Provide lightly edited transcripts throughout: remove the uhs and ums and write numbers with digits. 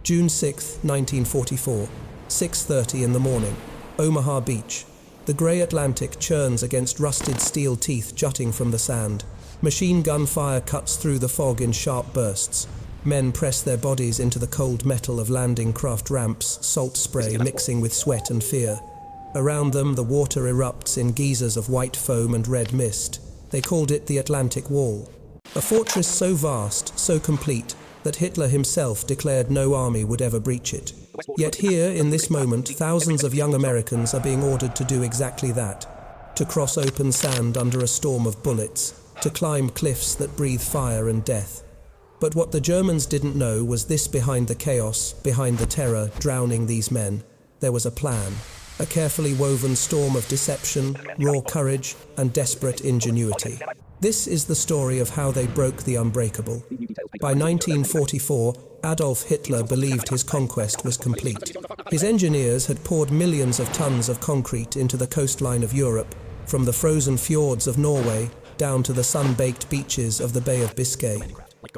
June 6, 1944, 6:30 in the morning, Omaha Beach. The grey Atlantic churns against rusted steel teeth jutting from the sand. Machine gun fire cuts through the fog in sharp bursts. Men press their bodies into the cold metal of landing craft ramps, salt spray mixing with sweat and fear. Around them, the water erupts in geysers of white foam and red mist. They called it the Atlantic Wall. A fortress so vast, so complete, that Hitler himself declared no army would ever breach it. Yet here, in this moment, thousands of young Americans are being ordered to do exactly that. To cross open sand under a storm of bullets, to climb cliffs that breathe fire and death. But what the Germans didn't know was this: behind the chaos, behind the terror drowning these men, there was a plan. A carefully woven storm of deception, raw courage, and desperate ingenuity. This is the story of how they broke the unbreakable. By 1944, Adolf Hitler believed his conquest was complete. His engineers had poured millions of tons of concrete into the coastline of Europe, from the frozen fjords of Norway down to the sun-baked beaches of the Bay of Biscay.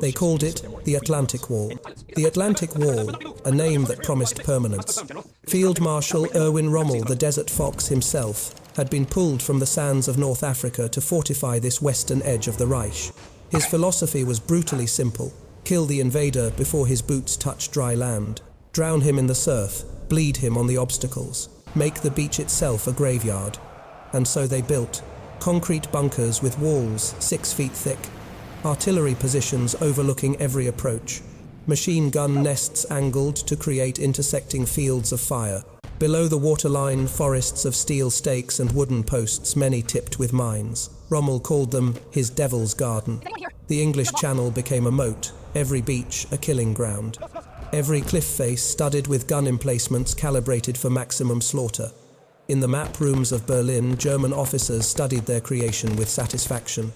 They called it the Atlantic Wall. The Atlantic Wall, a name that promised permanence. Field Marshal Erwin Rommel, the Desert Fox himself, had been pulled from the sands of North Africa to fortify this western edge of the Reich. His philosophy was brutally simple: kill the invader before his boots touch dry land. Drown him in the surf, bleed him on the obstacles, make the beach itself a graveyard. And so they built concrete bunkers with walls 6 feet thick, artillery positions overlooking every approach, machine gun nests angled to create intersecting fields of fire. Below the waterline, forests of steel stakes and wooden posts, many tipped with mines. Rommel called them his Devil's Garden. The English Channel became a moat, every beach a killing ground. Every cliff face studded with gun emplacements calibrated for maximum slaughter. In the map rooms of Berlin, German officers studied their creation with satisfaction.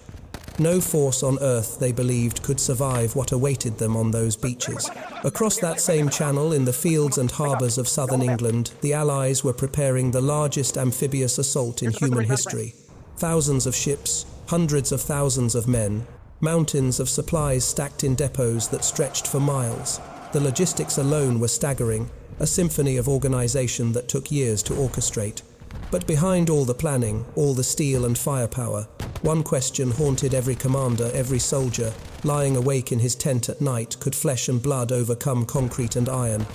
No force on earth, they believed, could survive what awaited them on those beaches. Across that same channel, in the fields and harbours of southern England, the Allies were preparing the largest amphibious assault in human history. Thousands of ships, hundreds of thousands of men, mountains of supplies stacked in depots that stretched for miles. The logistics alone were staggering, a symphony of organisation that took years to orchestrate. But behind all the planning, all the steel and firepower, one question haunted every commander, every soldier. Lying awake in his tent at night, could flesh and blood overcome concrete and iron?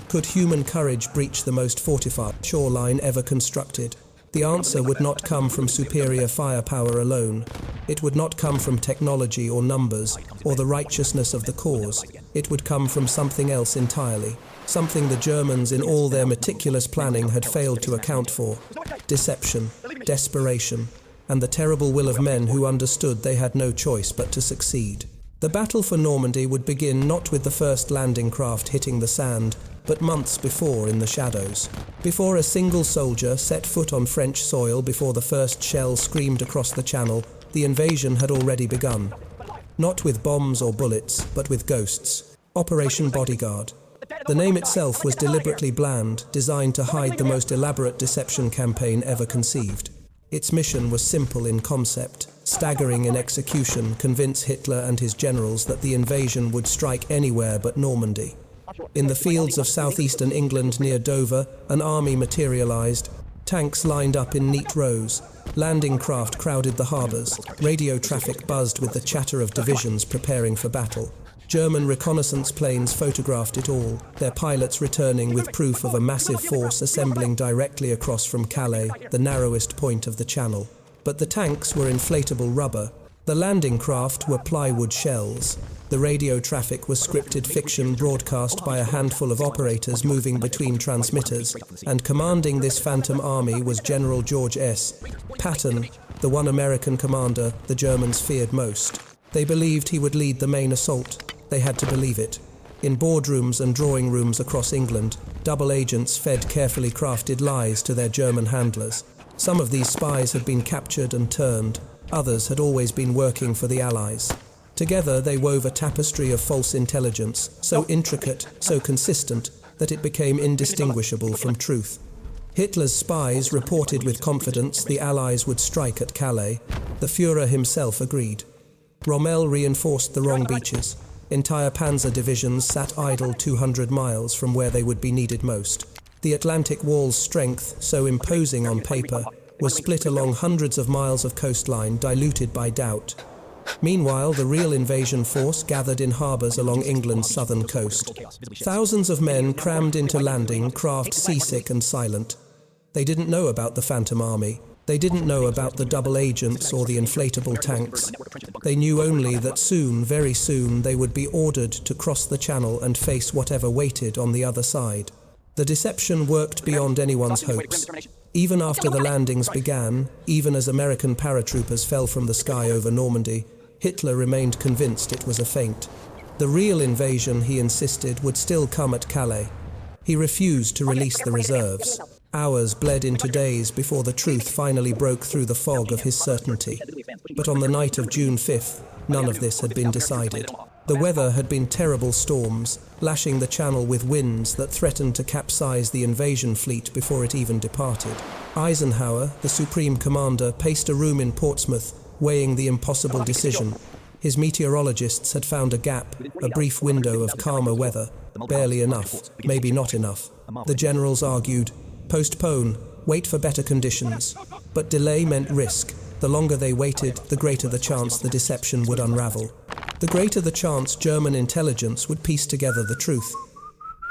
Could human courage breach the most fortified shoreline ever constructed? The answer would not come from superior firepower alone. It would not come from technology or numbers, or the righteousness of the cause. It would come from something else entirely. Something the Germans, in all their meticulous planning, had failed to account for. Deception, desperation, and the terrible will of men who understood they had no choice but to succeed. The battle for Normandy would begin not with the first landing craft hitting the sand, but months before in the shadows. Before a single soldier set foot on French soil, before the first shell screamed across the channel, the invasion had already begun. Not with bombs or bullets, but with ghosts. Operation Bodyguard. The name itself was deliberately bland, designed to hide the most elaborate deception campaign ever conceived. Its mission was simple in concept, staggering in execution: convince Hitler and his generals that the invasion would strike anywhere but Normandy. In the fields of southeastern England near Dover, an army materialized. Tanks lined up in neat rows. Landing craft crowded the harbors. Radio traffic buzzed with the chatter of divisions preparing for battle. German reconnaissance planes photographed it all, their pilots returning with proof of a massive force assembling directly across from Calais, the narrowest point of the channel. But the tanks were inflatable rubber. The landing craft were plywood shells. The radio traffic was scripted fiction broadcast by a handful of operators moving between transmitters, and commanding this phantom army was General George S. Patton, the one American commander the Germans feared most. They believed he would lead the main assault. They had to believe it. In boardrooms and drawing rooms across England, double agents fed carefully crafted lies to their German handlers. Some of these spies had been captured and turned. Others had always been working for the Allies. Together they wove a tapestry of false intelligence, so intricate, so consistent, that it became indistinguishable from truth. Hitler's spies reported with confidence the Allies would strike at Calais. The Führer himself agreed. Rommel reinforced the wrong beaches. Entire panzer divisions sat idle 200 miles from where they would be needed most. The Atlantic wall's strength, so imposing on paper, was split along hundreds of miles of coastline, diluted by doubt. Meanwhile, the real invasion force gathered in harbours along England's southern coast. Thousands of men crammed into landing craft, seasick and silent. They didn't know about the Phantom Army. They didn't know about the double agents or the inflatable tanks. They knew only that soon, very soon, they would be ordered to cross the channel and face whatever waited on the other side. The deception worked beyond anyone's hopes. Even after the landings began, even as American paratroopers fell from the sky over Normandy, Hitler remained convinced it was a feint. The real invasion, he insisted, would still come at Calais. He refused to release the reserves. Hours bled into days before the truth finally broke through the fog of his certainty. But on the night of June 5th, none of this had been decided. The weather had been terrible storms, lashing the channel with winds that threatened to capsize the invasion fleet before it even departed. Eisenhower, the supreme commander, paced a room in Portsmouth, weighing the impossible decision. His meteorologists had found a gap, a brief window of calmer weather. Barely enough, maybe not enough. The generals argued, postpone, wait for better conditions. But delay meant risk. The longer they waited, the greater the chance the deception would unravel. The greater the chance German intelligence would piece together the truth.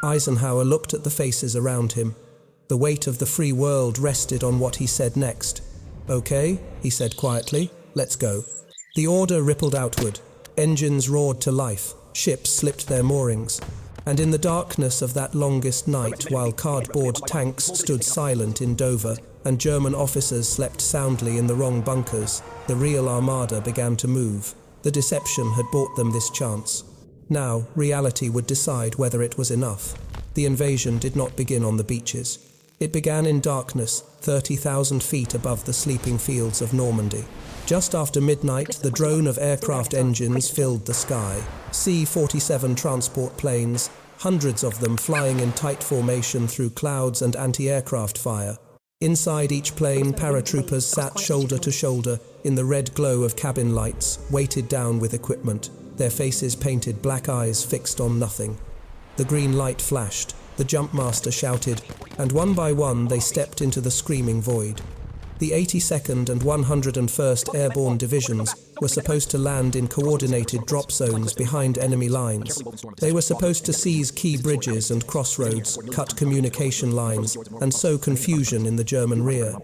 Eisenhower looked at the faces around him. The weight of the free world rested on what he said next. "Okay," he said quietly, "let's go." The order rippled outward. Engines roared to life. Ships slipped their moorings. And in the darkness of that longest night, while cardboard tanks stood silent in Dover and German officers slept soundly in the wrong bunkers, the real armada began to move. The deception had bought them this chance. Now, reality would decide whether it was enough. The invasion did not begin on the beaches. It began in darkness, 30,000 feet above the sleeping fields of Normandy. Just after midnight, the drone of aircraft engines filled the sky. C-47 transport planes, hundreds of them flying in tight formation through clouds and anti-aircraft fire. Inside each plane, paratroopers sat shoulder to shoulder in the red glow of cabin lights, weighted down with equipment, their faces painted, black eyes fixed on nothing. The green light flashed, the jumpmaster shouted, and one by one they stepped into the screaming void. The 82nd and 101st Airborne Divisions were supposed to land in coordinated drop zones behind enemy lines. They were supposed to seize key bridges and crossroads, cut communication lines, and sow confusion in the German rear.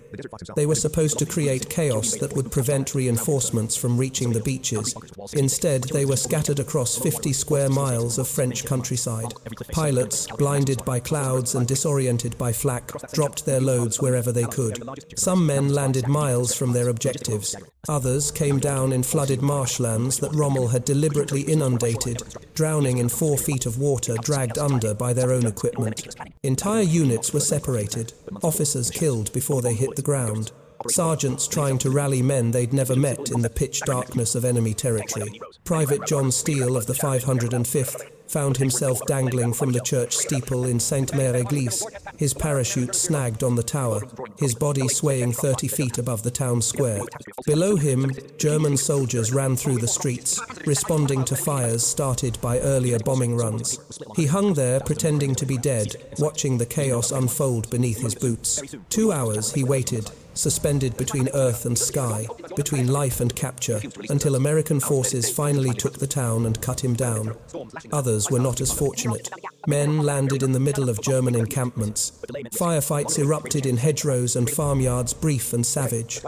They were supposed to create chaos that would prevent reinforcements from reaching the beaches. Instead, they were scattered across 50 square miles of French countryside. Pilots, blinded by clouds and disoriented by flak, dropped their loads wherever they could. Some men landed miles from their objectives. Others came down in flooded marshlands that Rommel had deliberately inundated, drowning in 4 feet of water dragged under by their own equipment. Entire units were separated, officers killed before they hit the ground, sergeants trying to rally men they'd never met in the pitch darkness of enemy territory. Private John Steele of the 505th found himself dangling from the church steeple in Sainte-Mère-Église, his parachute snagged on the tower, his body swaying 30 feet above the town square. Below him, German soldiers ran through the streets, responding to fires started by earlier bombing runs. He hung there pretending to be dead, watching the chaos unfold beneath his boots. 2 hours he waited, suspended between earth and sky, between life and capture, until American forces finally took the town and cut him down. Others were not as fortunate. Men landed in the middle of German encampments. Firefights erupted in hedgerows and farmyards, brief and savage.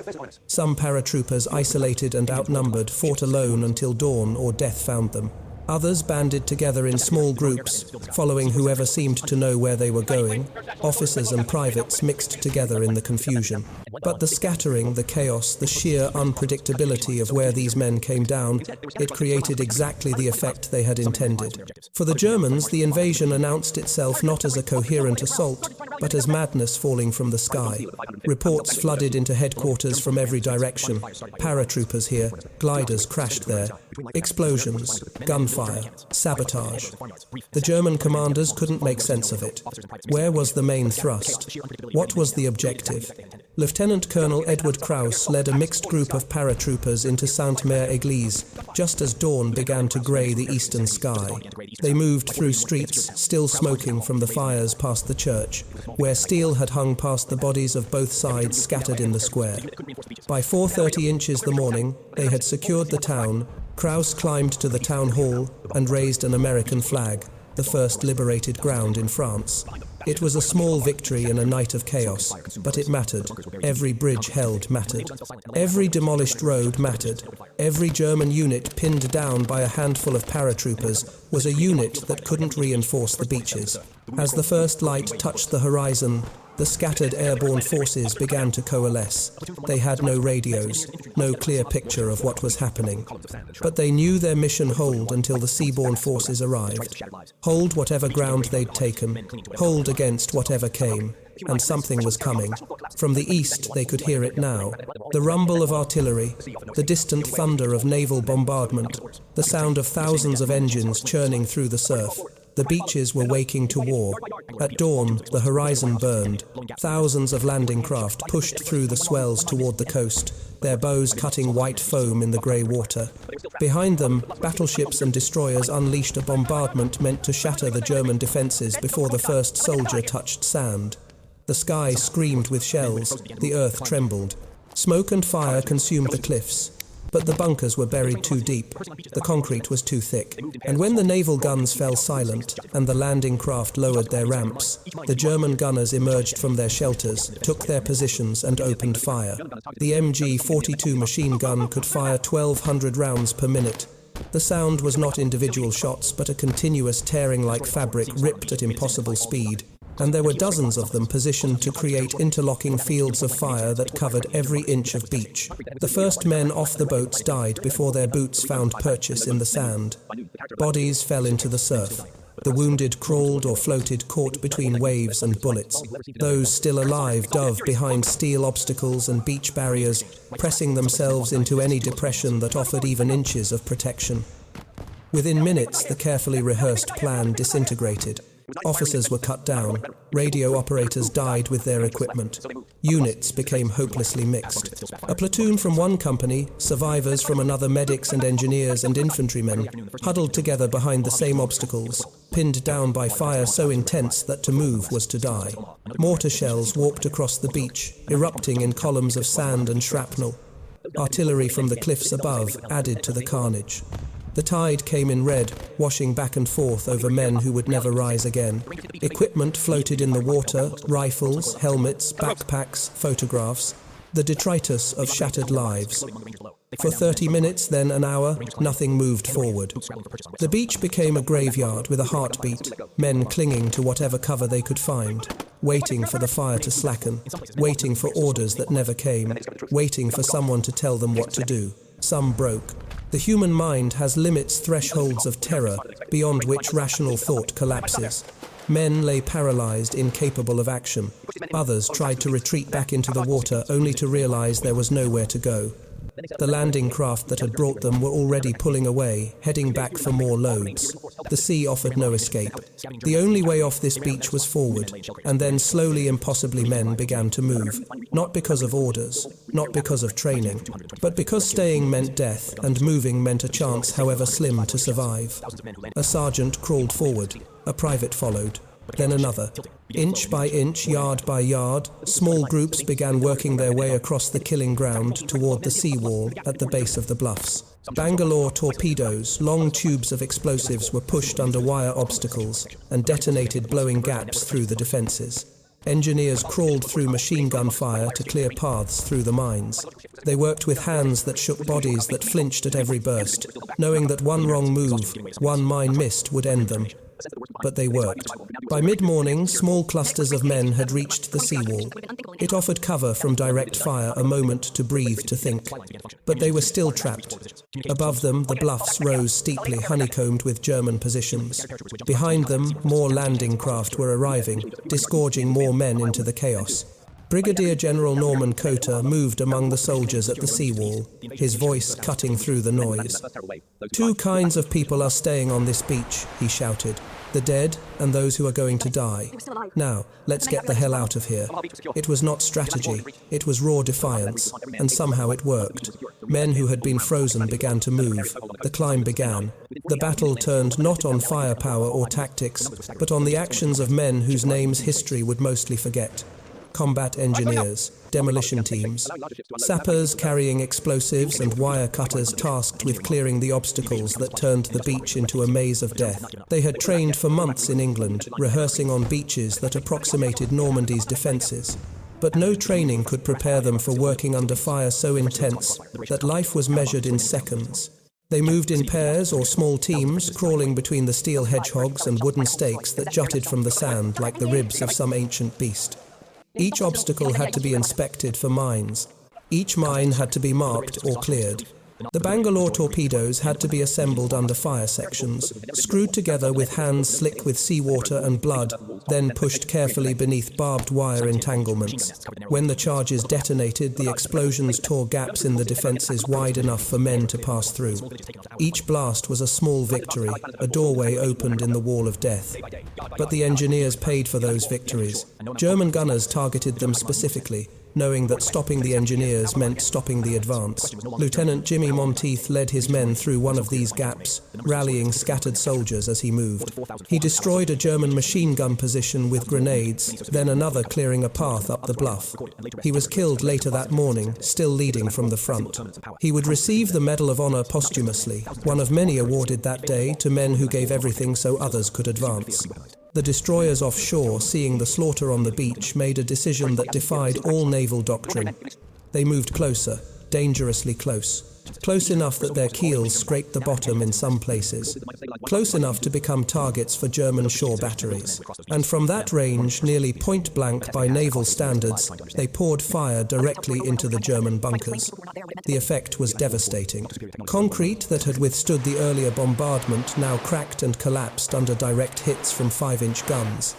Some paratroopers, isolated and outnumbered, fought alone until dawn or death found them. Others banded together in small groups, following whoever seemed to know where they were going. Officers and privates mixed together in the confusion. But the scattering, the chaos, the sheer unpredictability of where these men came down, it created exactly the effect they had intended. For the Germans, the invasion announced itself not as a coherent assault, but as madness falling from the sky. Reports flooded into headquarters from every direction. Paratroopers here, gliders crashed there. Explosions, gunfire, sabotage. The German commanders couldn't make sense of it. Where was the main thrust? What was the objective? Lieutenant Colonel Edward Krauss led a mixed group of paratroopers into Sainte-Mère-Église just as dawn began to grey the eastern sky. They moved through streets, still smoking from the fires past the church, where steel had hung past the bodies of both sides scattered in the square. By 4:30 inches the morning, they had secured the town. Krauss climbed to the town hall and raised an American flag, the first liberated ground in France. It was a small victory in a night of chaos, but it mattered. Every bridge held mattered. Every demolished road mattered. Every German unit pinned down by a handful of paratroopers was a unit that couldn't reinforce the beaches. As the first light touched the horizon, the scattered airborne forces began to coalesce. They had no radios, no clear picture of what was happening. But they knew their mission hold until the seaborne forces arrived. Hold whatever ground they'd taken, hold against whatever came. And something was coming. From the east they could hear it now. The rumble of artillery, the distant thunder of naval bombardment, the sound of thousands of engines churning through the surf. The beaches were waking to war. At dawn, the horizon burned. Thousands of landing craft pushed through the swells toward the coast, their bows cutting white foam in the grey water. Behind them, battleships and destroyers unleashed a bombardment meant to shatter the German defences before the first soldier touched sand. The sky screamed with shells, the earth trembled. Smoke and fire consumed the cliffs. But the bunkers were buried too deep, the concrete was too thick, and when the naval guns fell silent and the landing craft lowered their ramps, the German gunners emerged from their shelters, took their positions and opened fire. The MG-42 machine gun could fire 1,200 rounds per minute. The sound was not individual shots, but a continuous tearing like fabric ripped at impossible speed. And there were dozens of them positioned to create interlocking fields of fire that covered every inch of beach. The first men off the boats died before their boots found purchase in the sand. Bodies fell into the surf. The wounded crawled or floated caught between waves and bullets. Those still alive dove behind steel obstacles and beach barriers, pressing themselves into any depression that offered even inches of protection. Within minutes, the carefully rehearsed plan disintegrated. Officers were cut down, radio operators died with their equipment. Units became hopelessly mixed. A platoon from one company, survivors from another, medics and engineers and infantrymen, huddled together behind the same obstacles, pinned down by fire so intense that to move was to die. Mortar shells warped across the beach, erupting in columns of sand and shrapnel. Artillery from the cliffs above added to the carnage. The tide came in red, washing back and forth over men who would never rise again. Equipment floated in the water, rifles, helmets, backpacks, photographs, the detritus of shattered lives. For 30 minutes, then an hour, nothing moved forward. The beach became a graveyard with a heartbeat, men clinging to whatever cover they could find, waiting for the fire to slacken, waiting for orders that never came, waiting for someone to tell them what to do. Some broke. The human mind has limits, thresholds of terror, beyond which rational thought collapses. Men lay paralyzed, incapable of action. Others tried to retreat back into the water, only to realize there was nowhere to go. The landing craft that had brought them were already pulling away, heading back for more loads. The sea offered no escape. The only way off this beach was forward, and then slowly, impossibly, men began to move. Not because of orders, not because of training, but because staying meant death, and moving meant a chance, however slim, to survive. A sergeant crawled forward. A private followed. Then another. Inch by inch, yard by yard, small groups began working their way across the killing ground toward the seawall at the base of the bluffs. Bangalore torpedoes, long tubes of explosives, were pushed under wire obstacles and detonated, blowing gaps through the defenses. Engineers crawled through machine gun fire to clear paths through the mines. They worked with hands that shook, bodies that flinched at every burst, knowing that one wrong move, one mine missed, would end them. But they worked. By mid-morning, small clusters of men had reached the seawall. It offered cover from direct fire, a moment to breathe, to think. But they were still trapped. Above them, the bluffs rose steeply, honeycombed with German positions. Behind them, more landing craft were arriving, disgorging more men into the chaos. Brigadier General Norman Cotter moved among the soldiers at the seawall, his voice cutting through the noise. "Two kinds of people are staying on this beach," he shouted. the dead and those who are going to die. Now, let's get the hell out of here. It was not strategy, it was raw defiance, and somehow it worked. Men who had been frozen began to move. The climb began. The battle turned not on firepower or tactics, but on the actions of men whose names history would mostly forget. Combat engineers, demolition teams, sappers carrying explosives and wire cutters tasked with clearing the obstacles that turned the beach into a maze of death. They had trained for months in England, rehearsing on beaches that approximated Normandy's defences. But no training could prepare them for working under fire so intense that life was measured in seconds. They moved in pairs or small teams, crawling between the steel hedgehogs and wooden stakes that jutted from the sand like the ribs of some ancient beast. Each obstacle had to be inspected for mines. Each mine had to be marked or cleared. The Bangalore torpedoes had to be assembled under fire sections, screwed together with hands slick with seawater and blood, then pushed carefully beneath barbed wire entanglements. When the charges detonated, the explosions tore gaps in the defences wide enough for men to pass through. Each blast was a small victory, a doorway opened in the wall of death. But the engineers paid for those victories. German gunners targeted them specifically, knowing that stopping the engineers meant stopping the advance. Lieutenant Jimmy Monteith led his men through one of these gaps, rallying scattered soldiers as he moved. He destroyed a German machine gun position with grenades, then another clearing a path up the bluff. He was killed later that morning, still leading from the front. He would receive the Medal of Honor posthumously, one of many awarded that day to men who gave everything so others could advance. The destroyers offshore, seeing the slaughter on the beach, made a decision that defied all naval doctrine. They moved closer, dangerously close. Close enough that their keels scraped the bottom in some places. Close enough to become targets for German shore batteries. And from that range, nearly point blank by naval standards, they poured fire directly into the German bunkers. The effect was devastating. Concrete that had withstood the earlier bombardment now cracked and collapsed under direct hits from 5-inch guns.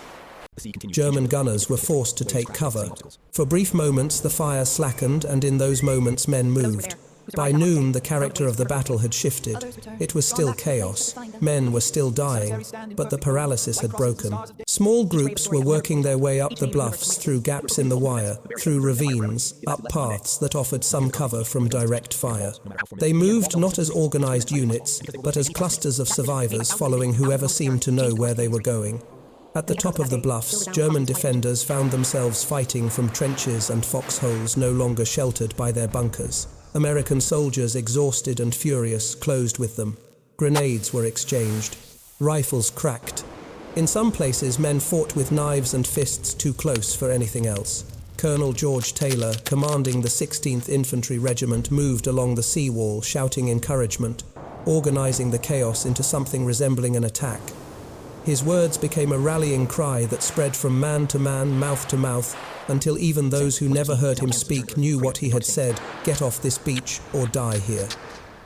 German gunners were forced to take cover. For brief moments the fire slackened, and in those moments men moved. By noon the character of the battle had shifted. It was still chaos. Men were still dying, but the paralysis had broken. Small groups were working their way up the bluffs, through gaps in the wire, through ravines, up paths that offered some cover from direct fire. They moved not as organized units, but as clusters of survivors following whoever seemed to know where they were going. At the top of the bluffs, German defenders found themselves fighting from trenches and foxholes no longer sheltered by their bunkers. American soldiers, exhausted and furious, closed with them. Grenades were exchanged. Rifles cracked. In some places, men fought with knives and fists too close for anything else. Colonel George Taylor, commanding the 16th Infantry Regiment, moved along the seawall, shouting encouragement, organizing the chaos into something resembling an attack. His words became a rallying cry that spread from man to man, mouth to mouth, until even those who never heard him speak knew what he had said: "Get off this beach or die here."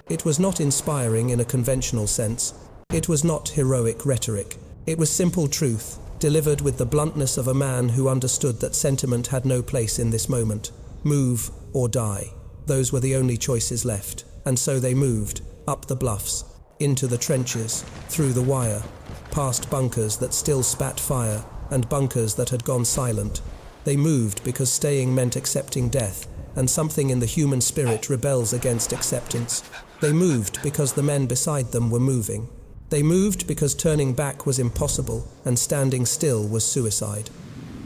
It was not inspiring in a conventional sense. It was not heroic rhetoric. It was simple truth, delivered with the bluntness of a man who understood that sentiment had no place in this moment. Move or die. Those were the only choices left. And so they moved, up the bluffs, into the trenches, through the wire, past bunkers that still spat fire, and bunkers that had gone silent. They moved because staying meant accepting death, and something in the human spirit rebels against acceptance. They moved because the men beside them were moving. They moved because turning back was impossible, and standing still was suicide.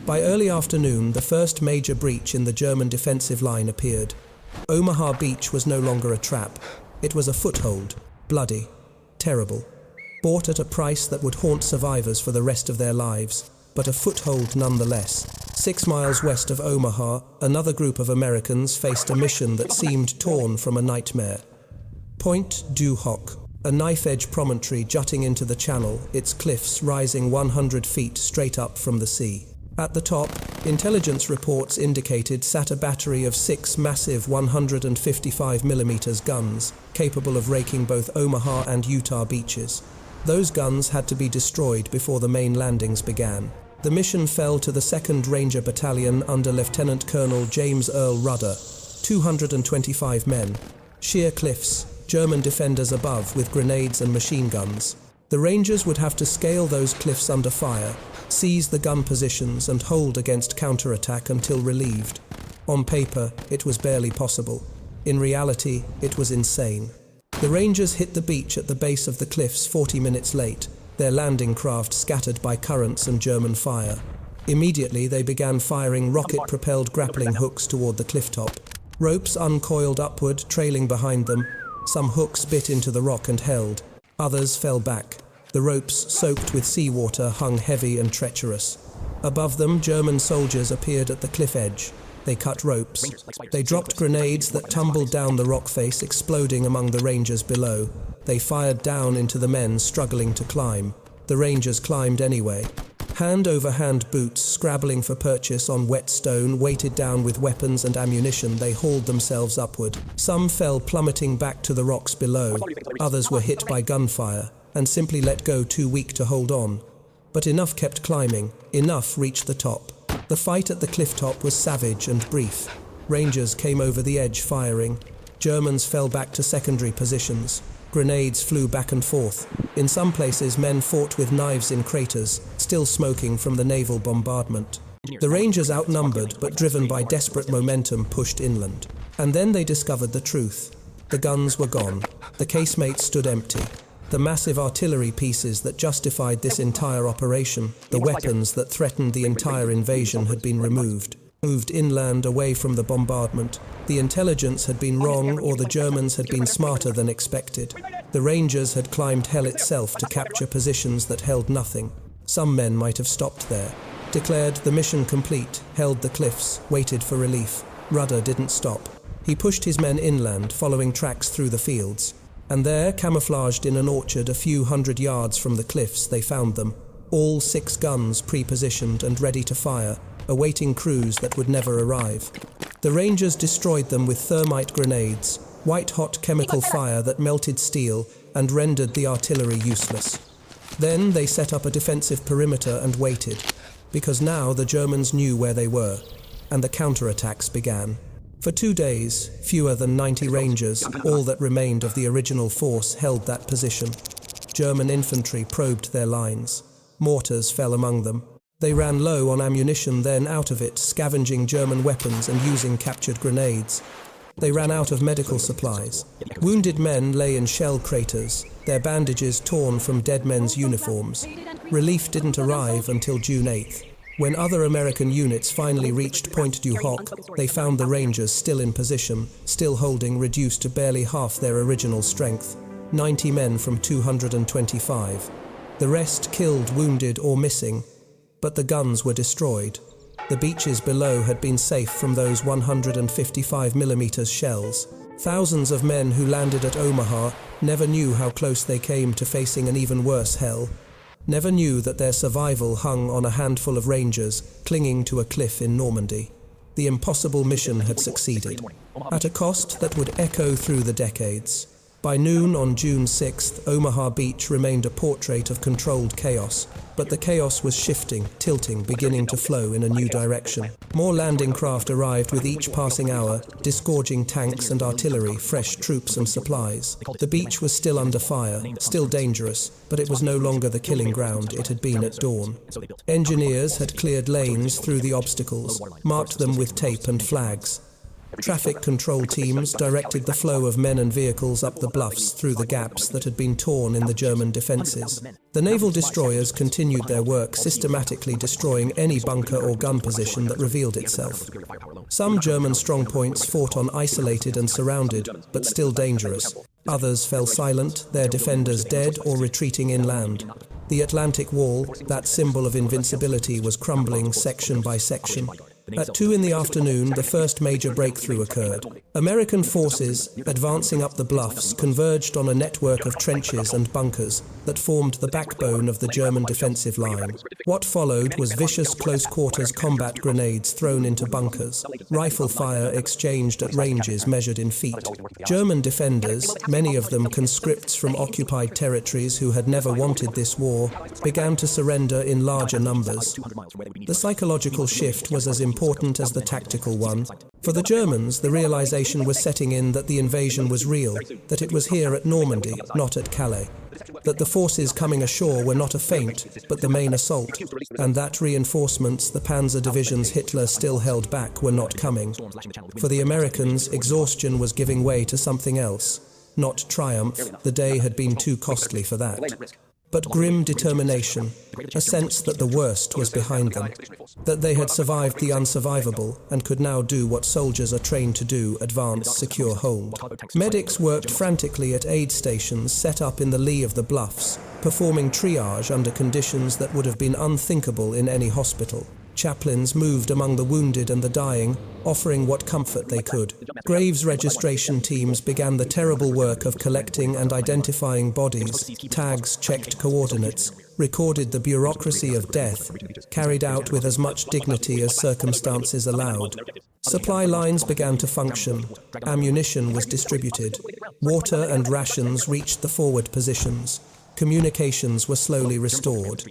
By early afternoon, the first major breach in the German defensive line appeared. Omaha Beach was no longer a trap. It was a foothold, bloody, terrible, bought at a price that would haunt survivors for the rest of their lives, but a foothold nonetheless. 6 miles west of Omaha, another group of Americans faced a mission that seemed torn from a nightmare. Pointe du Hoc, a knife-edge promontory jutting into the channel, its cliffs rising 100 feet straight up from the sea. At the top, intelligence reports indicated sat a battery of 6 massive 155mm guns, capable of raking both Omaha and Utah beaches. Those guns had to be destroyed before the main landings began. The mission fell to the 2nd Ranger Battalion under Lieutenant Colonel James Earl Rudder, 225 men. Sheer cliffs, German defenders above with grenades and machine guns. The Rangers would have to scale those cliffs under fire, seize the gun positions and hold against counterattack until relieved. On paper, it was barely possible. In reality, it was insane. The Rangers hit the beach at the base of the cliffs 40 minutes late, their landing craft scattered by currents and German fire. Immediately, they began firing rocket-propelled grappling hooks toward the cliff top. Ropes uncoiled upward, trailing behind them. Some hooks bit into the rock and held. Others fell back. The ropes, soaked with seawater, hung heavy and treacherous. Above them, German soldiers appeared at the cliff edge. They cut ropes. They dropped grenades that tumbled down the rock face, exploding among the Rangers below. They fired down into the men struggling to climb. The Rangers climbed anyway. Hand-over-hand boots, scrabbling for purchase on wet stone, weighted down with weapons and ammunition, they hauled themselves upward. Some fell plummeting back to the rocks below. Others were hit by gunfire and simply let go, too weak to hold on. But enough kept climbing. Enough reached the top. The fight at the cliff top was savage and brief. Rangers came over the edge firing. Germans fell back to secondary positions. Grenades flew back and forth. In some places, men fought with knives in craters, still smoking from the naval bombardment. The Rangers, outnumbered but driven by desperate momentum, pushed inland. And then they discovered the truth. The guns were gone. The casemates stood empty. The massive artillery pieces that justified this entire operation, the weapons that threatened the entire invasion, had been removed. Moved inland away from the bombardment. The intelligence had been wrong, or the Germans had been smarter than expected. The Rangers had climbed hell itself to capture positions that held nothing. Some men might have stopped there. Declared the mission complete, held the cliffs, waited for relief. Rudder didn't stop. He pushed his men inland, following tracks through the fields. And there, camouflaged in an orchard a few hundred yards from the cliffs, they found them. All 6 guns pre-positioned and ready to fire, awaiting crews that would never arrive. The Rangers destroyed them with thermite grenades, white-hot chemical fire that melted steel and rendered the artillery useless. Then they set up a defensive perimeter and waited, because now the Germans knew where they were, and the counterattacks began. For 2 days, fewer than 90 Rangers, all that remained of the original force, held that position. German infantry probed their lines. Mortars fell among them. They ran low on ammunition, then out of it, scavenging German weapons and using captured grenades. They ran out of medical supplies. Wounded men lay in shell craters, their bandages torn from dead men's uniforms. Relief didn't arrive until June 8th. When other American units finally reached Pointe du Hoc, they found the Rangers still in position, still holding, reduced to barely half their original strength. 90 men from 225. The rest killed, wounded, or missing. But the guns were destroyed. The beaches below had been safe from those 155mm shells. Thousands of men who landed at Omaha never knew how close they came to facing an even worse hell. Never knew that their survival hung on a handful of Rangers clinging to a cliff in Normandy. The impossible mission had succeeded, at a cost that would echo through the decades. By noon on June 6th, Omaha Beach remained a portrait of controlled chaos, but the chaos was shifting, tilting, beginning to flow in a new direction. More landing craft arrived with each passing hour, disgorging tanks and artillery, fresh troops and supplies. The beach was still under fire, still dangerous, but it was no longer the killing ground it had been at dawn. Engineers had cleared lanes through the obstacles, marked them with tape and flags. Traffic control teams directed the flow of men and vehicles up the bluffs through the gaps that had been torn in the German defenses. The naval destroyers continued their work, systematically destroying any bunker or gun position that revealed itself. Some German strongpoints fought on isolated and surrounded, but still dangerous. Others fell silent, their defenders dead or retreating inland. The Atlantic Wall, that symbol of invincibility, was crumbling section by section. At 2 in the afternoon, the first major breakthrough occurred. American forces, advancing up the bluffs, converged on a network of trenches and bunkers that formed the backbone of the German defensive line. What followed was vicious close-quarters combat grenades thrown into bunkers, rifle fire exchanged at ranges measured in feet. German defenders, many of them conscripts from occupied territories who had never wanted this war, began to surrender in larger numbers. The psychological shift was as important as the tactical one. For the Germans, the realization was setting in that the invasion was real, that it was here at Normandy, not at Calais, that the forces coming ashore were not a feint, but the main assault, and that reinforcements the panzer divisions Hitler still held back were not coming. For the Americans, exhaustion was giving way to something else. Not triumph, the day had been too costly for that. But grim determination, a sense that the worst was behind them, that they had survived the unsurvivable and could now do what soldiers are trained to do: advance, secure, hold. Medics worked frantically at aid stations set up in the lee of the bluffs, performing triage under conditions that would have been unthinkable in any hospital. Chaplains moved among the wounded and the dying, offering what comfort they could. Graves registration teams began the terrible work of collecting and identifying bodies. Tags checked coordinates, recorded the bureaucracy of death, carried out with as much dignity as circumstances allowed. Supply lines began to function. Ammunition was distributed. Water and rations reached the forward positions. Communications were slowly restored.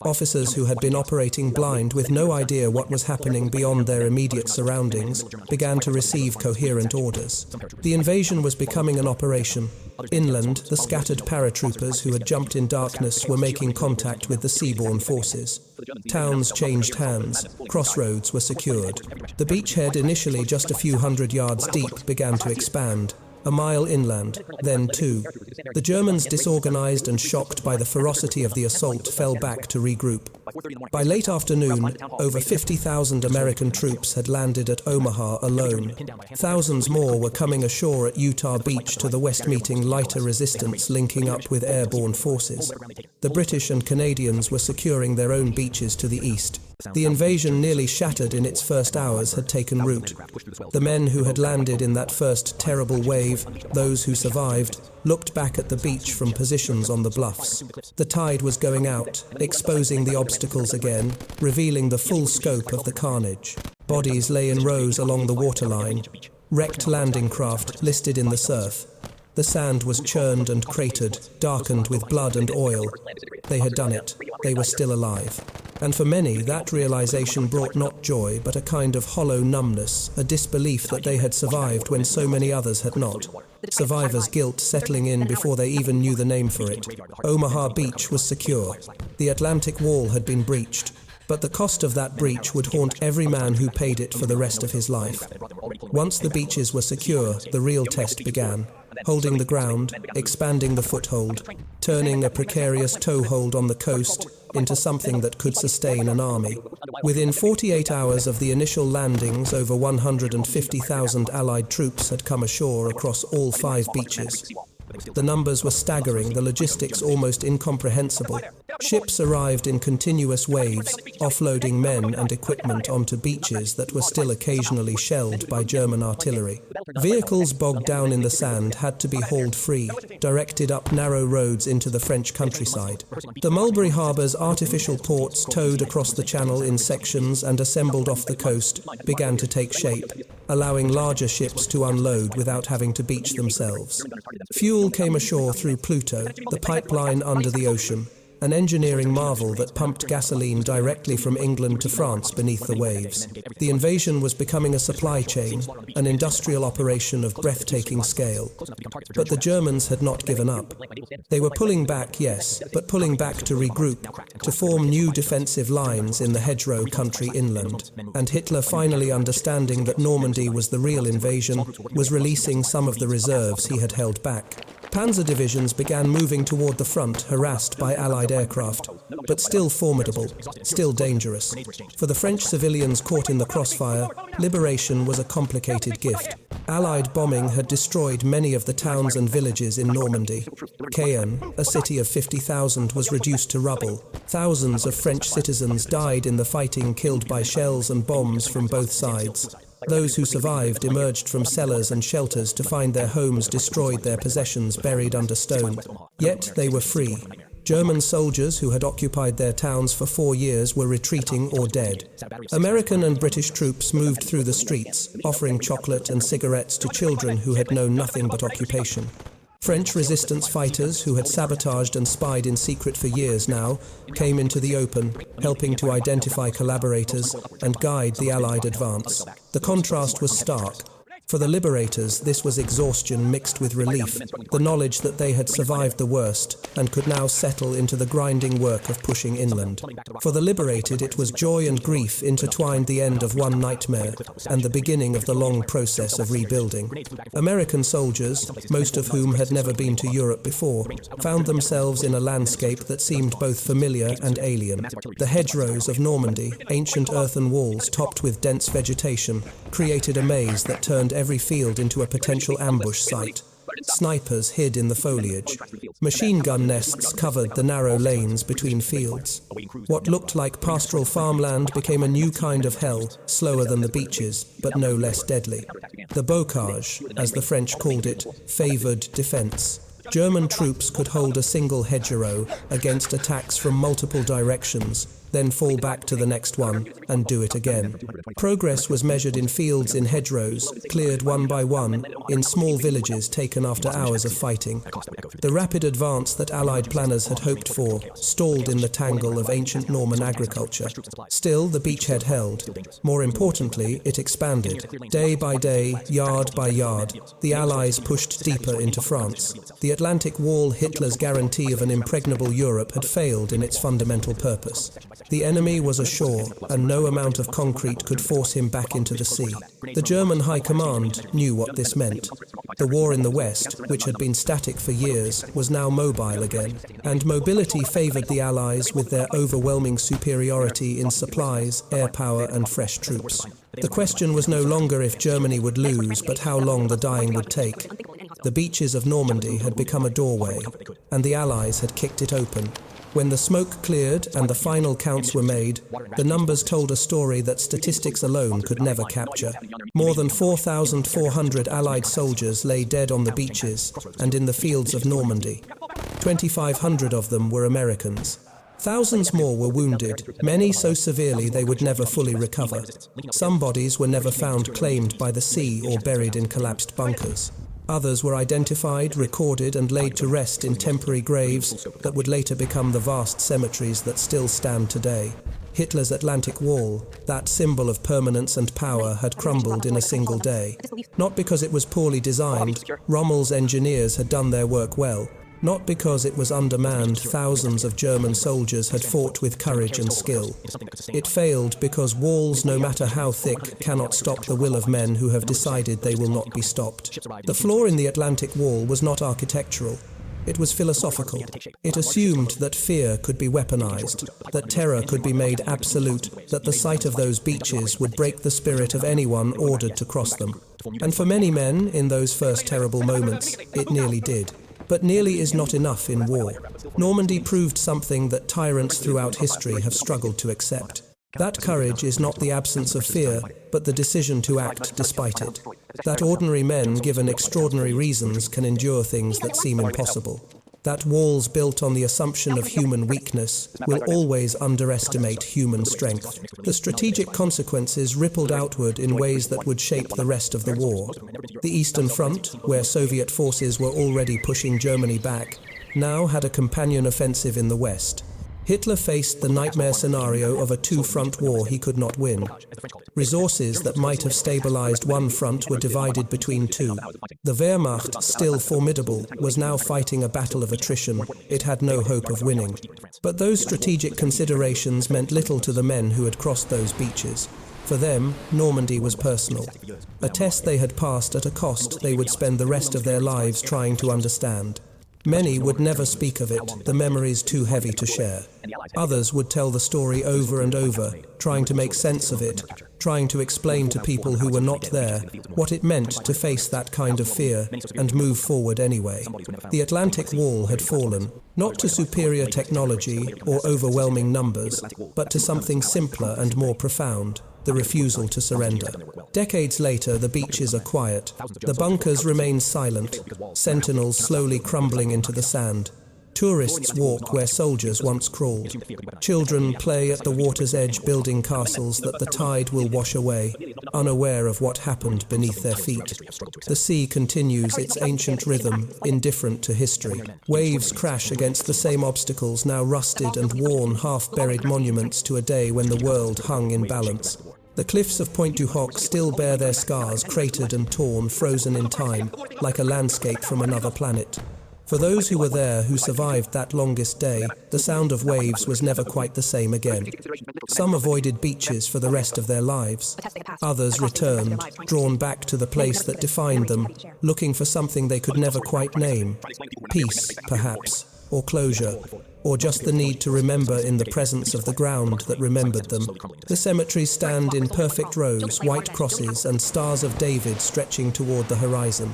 Officers who had been operating blind with no idea what was happening beyond their immediate surroundings began to receive coherent orders. The invasion was becoming an operation. Inland, the scattered paratroopers who had jumped in darkness were making contact with the seaborne forces. Towns changed hands. Crossroads were secured. The beachhead, initially just a few hundred yards deep, began to expand. A mile inland, then two. The Germans, disorganized and shocked by the ferocity of the assault, fell back to regroup. By late afternoon, over 50,000 American troops had landed at Omaha alone. Thousands more were coming ashore at Utah Beach to the west, meeting lighter resistance linking up with airborne forces. The British and Canadians were securing their own beaches to the east. The invasion, nearly shattered in its first hours, had taken root. The men who had landed in that first terrible wave, those who survived, looked back at the beach from positions on the bluffs. The tide was going out, exposing the obstacles again, revealing the full scope of the carnage. Bodies lay in rows along the waterline, wrecked landing craft listed in the surf. The sand was churned and cratered, darkened with blood and oil. They had done it. They were still alive. And for many, that realization brought not joy, but a kind of hollow numbness, a disbelief that they had survived when so many others had not. Survivor's guilt settling in before they even knew the name for it. Omaha Beach was secure. The Atlantic Wall had been breached. But the cost of that breach would haunt every man who paid it for the rest of his life. Once the beaches were secure, the real test began. Holding the ground, expanding the foothold, turning a precarious toehold on the coast into something that could sustain an army. Within 48 hours of the initial landings, over 150,000 Allied troops had come ashore across all 5 beaches. The numbers were staggering, the logistics almost incomprehensible. Ships arrived in continuous waves, offloading men and equipment onto beaches that were still occasionally shelled by German artillery. Vehicles bogged down in the sand had to be hauled free, directed up narrow roads into the French countryside. The Mulberry Harbour's artificial ports, towed across the channel in sections and assembled off the coast, began to take shape, allowing larger ships to unload without having to beach themselves. Fuel came ashore through Pluto, the pipeline under the ocean, an engineering marvel that pumped gasoline directly from England to France beneath the waves. The invasion was becoming a supply chain, an industrial operation of breathtaking scale. But the Germans had not given up. They were pulling back, yes, but pulling back to regroup, to form new defensive lines in the hedgerow country inland. And Hitler, finally understanding that Normandy was the real invasion, was releasing some of the reserves he had held back. Panzer divisions began moving toward the front, harassed by Allied aircraft, but still formidable, still dangerous. For the French civilians caught in the crossfire, liberation was a complicated gift. Allied bombing had destroyed many of the towns and villages in Normandy. Caen, a city of 50,000, was reduced to rubble. Thousands of French citizens died in the fighting, killed by shells and bombs from both sides. Those who survived emerged from cellars and shelters to find their homes destroyed, their possessions buried under stone. Yet they were free. German soldiers who had occupied their towns for 4 years were retreating or dead. American and British troops moved through the streets, offering chocolate and cigarettes to children who had known nothing but occupation. French resistance fighters, who had sabotaged and spied in secret for years now, came into the open, helping to identify collaborators and guide the Allied advance. The contrast was stark. For the liberators, this was exhaustion mixed with relief, the knowledge that they had survived the worst and could now settle into the grinding work of pushing inland. For the liberated, it was joy and grief intertwined, the end of one nightmare and the beginning of the long process of rebuilding. American soldiers, most of whom had never been to Europe before, found themselves in a landscape that seemed both familiar and alien. The hedgerows of Normandy, ancient earthen walls topped with dense vegetation, created a maze that turned every field into a potential ambush site. Snipers hid in the foliage. Machine gun nests covered the narrow lanes between fields. What looked like pastoral farmland became a new kind of hell, slower than the beaches, but no less deadly. The bocage, as the French called it, favored defense. German troops could hold a single hedgerow against attacks from multiple directions, then fall back to the next one and do it again. Progress was measured in fields in hedgerows, cleared one by one, in small villages taken after hours of fighting. The rapid advance that Allied planners had hoped for stalled in the tangle of ancient Norman agriculture. Still, the beachhead held. More importantly, it expanded. Day by day, yard by yard, the Allies pushed deeper into France. The Atlantic Wall, Hitler's guarantee of an impregnable Europe, had failed in its fundamental purpose. The enemy was ashore, and no amount of concrete could force him back into the sea. The German High Command knew what this meant. The war in the West, which had been static for years, was now mobile again, and mobility favored the Allies with their overwhelming superiority in supplies, air power, and fresh troops. The question was no longer if Germany would lose, but how long the dying would take. The beaches of Normandy had become a doorway, and the Allies had kicked it open. When the smoke cleared and the final counts were made, the numbers told a story that statistics alone could never capture. More than 4,400 Allied soldiers lay dead on the beaches and in the fields of Normandy. 2,500 of them were Americans. Thousands more were wounded, many so severely they would never fully recover. Some bodies were never found, claimed by the sea or buried in collapsed bunkers. Others were identified, recorded, and laid to rest in temporary graves that would later become the vast cemeteries that still stand today. Hitler's Atlantic Wall, that symbol of permanence and power, had crumbled in a single day. Not because it was poorly designed, Rommel's engineers had done their work well. Not because it was undermanned, thousands of German soldiers had fought with courage and skill. It failed because walls, no matter how thick, cannot stop the will of men who have decided they will not be stopped. The flaw in the Atlantic Wall was not architectural. It was philosophical. It assumed that fear could be weaponized, that terror could be made absolute, that the sight of those beaches would break the spirit of anyone ordered to cross them. And for many men, in those first terrible moments, it nearly did. But nearly is not enough in war. Normandy proved something that tyrants throughout history have struggled to accept. That courage is not the absence of fear, but the decision to act despite it. That ordinary men, given extraordinary reasons, can endure things that seem impossible. That walls built on the assumption of human weakness will always underestimate human strength. The strategic consequences rippled outward in ways that would shape the rest of the war. The Eastern Front, where Soviet forces were already pushing Germany back, now had a companion offensive in the West. Hitler faced the nightmare scenario of a two-front war he could not win. Resources that might have stabilized one front were divided between two. The Wehrmacht, still formidable, was now fighting a battle of attrition. It had no hope of winning. But those strategic considerations meant little to the men who had crossed those beaches. For them, Normandy was personal. A test they had passed at a cost they would spend the rest of their lives trying to understand. Many would never speak of it, the memories too heavy to share. Others would tell the story over and over, trying to make sense of it, trying to explain to people who were not there what it meant to face that kind of fear and move forward anyway. The Atlantic Wall had fallen, not to superior technology or overwhelming numbers, but to something simpler and more profound: the refusal to surrender. Decades later, the beaches are quiet. The bunkers remain silent, sentinels slowly crumbling into the sand. Tourists walk where soldiers once crawled. Children play at the water's edge, building castles that the tide will wash away. unaware of what happened beneath their feet. The sea continues its ancient rhythm, indifferent to history. Waves crash against the same obstacles, now rusted and worn, half-buried monuments to a day when the world hung in balance. The cliffs of Pointe du Hoc still bear their scars, cratered and torn, frozen in time, like a landscape from another planet. For those who were there, who survived that longest day, the sound of waves was never quite the same again. Some avoided beaches for the rest of their lives. Others returned, drawn back to the place that defined them, looking for something they could never quite name. Peace, perhaps, or closure, or just the need to remember in the presence of the ground that remembered them. The cemeteries stand in perfect rows, white crosses and stars of David stretching toward the horizon.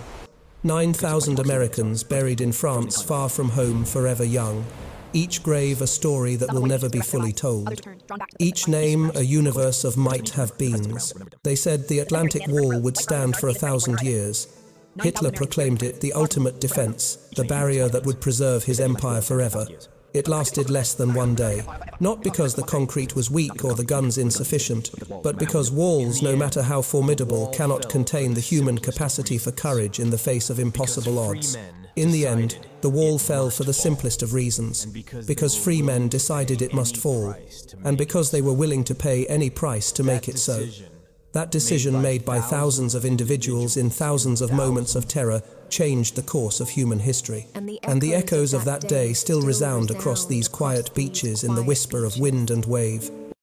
9,000 Americans buried in France, far from home, forever young. Each grave a story that will never be fully told. Each name a universe of might-have-beens. They said the Atlantic Wall would stand for 1,000 years. Hitler proclaimed it the ultimate defense, the barrier that would preserve his empire forever. It lasted less than one day, not because the concrete was weak or the guns insufficient, but because walls, no matter how formidable, cannot contain the human capacity for courage in the face of impossible odds. In the end, the wall fell for the simplest of reasons, because free men decided it must fall, and because they were willing to pay any price to make it so. That decision, made by thousands of individuals in thousands of moments of terror, changed the course of human history. And the echoes of that day still resound across these quiet beaches in the whisper of wind and wave.